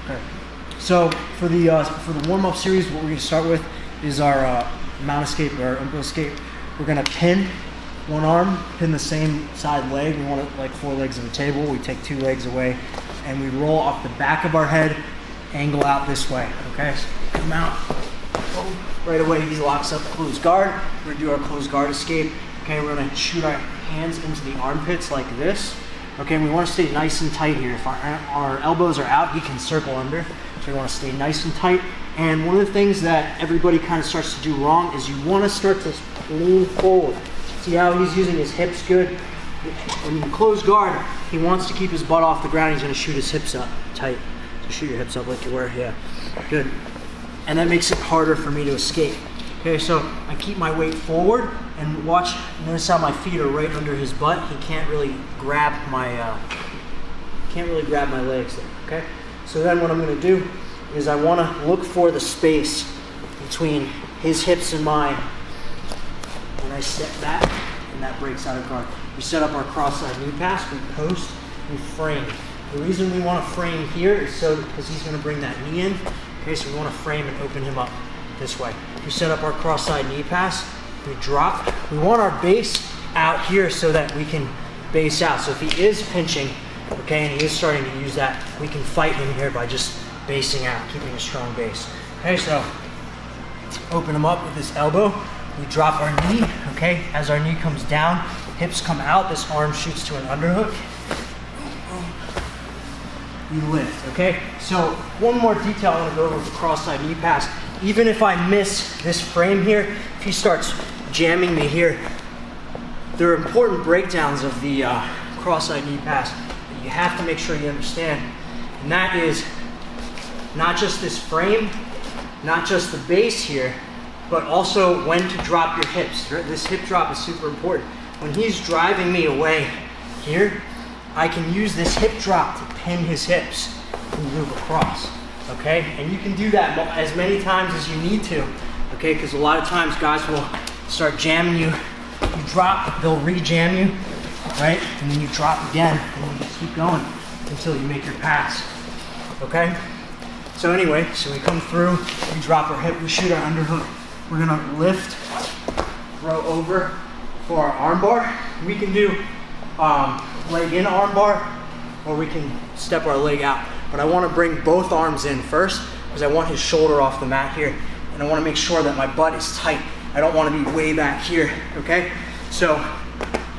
Okay. So for the warm-up series, what we're going to start with is our mount escape or umbrella escape. We're going to pin one arm, pin the same side leg. We want it like 4 legs of a table. We take 2 legs away, and we roll off the back of our head, angle out this way. Okay. So come out. Right away, he locks up closed guard. We're going to do our closed guard escape. Okay, we're going to shoot our hands into the armpits like this. Okay, and we want to stay nice and tight here. If our elbows are out, he can circle under. So we want to stay nice and tight. And one of the things that everybody kind of starts to do wrong is you want to start to lean forward. See how he's using his hips good? When you close guard, he wants to keep his butt off the ground. He's going to shoot his hips up tight. So shoot your hips up like you were, yeah. Good. And that makes it harder for me to escape. Okay, so I keep my weight forward and watch, notice how my feet are right under his butt. He can't really grab my legs there, okay? So then what I'm gonna do is I wanna look for the space between his hips and mine. When I step back, and that breaks out of guard. We set up our cross-side knee pass, we post, we frame. The reason we wanna frame here is because he's gonna bring that knee in. Okay, so we want to frame and open him up this way. We set up our cross-side knee pass. We drop. We want our base out here so that we can base out. So if he is pinching, okay, and he is starting to use that, we can fight him here by just basing out, keeping a strong base. Okay, so open him up with this elbow. We drop our knee, okay? As our knee comes down, hips come out, this arm shoots to an underhook. We lift, okay? So one more detail I want to go over with the cross-side knee pass. Even if I miss this frame here, if he starts jamming me here, there are important breakdowns of the cross-side knee pass that you have to make sure you understand. And that is not just this frame, not just the base here, but also when to drop your hips. This hip drop is super important. When he's driving me away here, I can use this hip drop to pin his hips and move across, okay? And you can do that as many times as you need to, okay? Because a lot of times guys will start jamming you. You drop, they'll re-jam you, right? And then you drop again, and you just keep going until you make your pass, okay? So anyway, so we come through, we drop our hip, we shoot our underhook. We're gonna lift, throw over for our arm bar. We can do leg in arm bar, or we can step our leg out. But I want to bring both arms in first because I want his shoulder off the mat here, and I want to make sure that my butt is tight. I don't want to be way back here, okay? So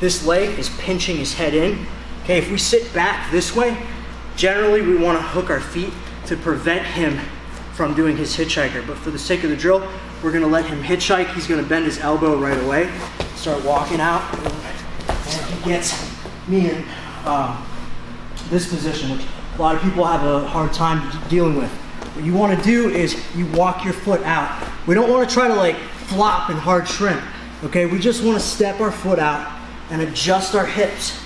this leg is pinching his head in. Okay, if we sit back this way, generally we want to hook our feet to prevent him from doing his hitchhiker. But for the sake of the drill, we're going to let him hitchhike. He's going to bend his elbow right away, start walking out, and he gets me in this position, which a lot of people have a hard time dealing with. What you want to do is you walk your foot out. We don't want to try to like flop and hard shrimp, okay? We just want to step our foot out and adjust our hips,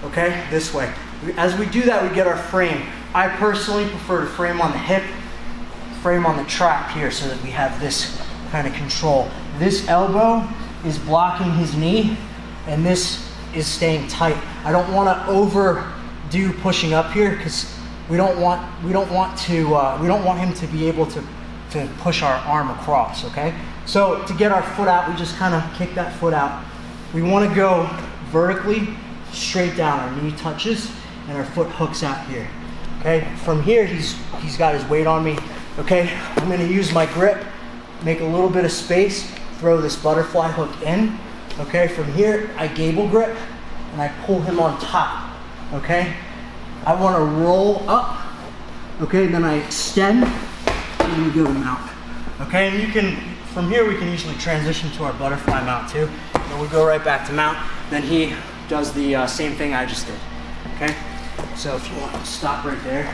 okay? This way. As we do that, we get our frame. I personally prefer to frame on the hip, frame on the trap here so that we have this kind of control. This elbow is blocking his knee, and this is staying tight. I don't want to overdo pushing up here because we don't want him to be able to push our arm across, okay? So to get our foot out, we just kind of kick that foot out. We want to go vertically straight down. Our knee touches and our foot hooks out here. Okay? From here, he's got his weight on me. Okay? I'm going to use my grip, make a little bit of space, throw this butterfly hook in. Okay? From here, I gable grip and I pull him on top. Okay? I want to roll up. Okay? Then I extend and we go to mount. Okay? And you can, from here, we can usually transition to our butterfly mount too. And we go right back to mount. Then he does the same thing I just did. Okay? So if you want to stop right there,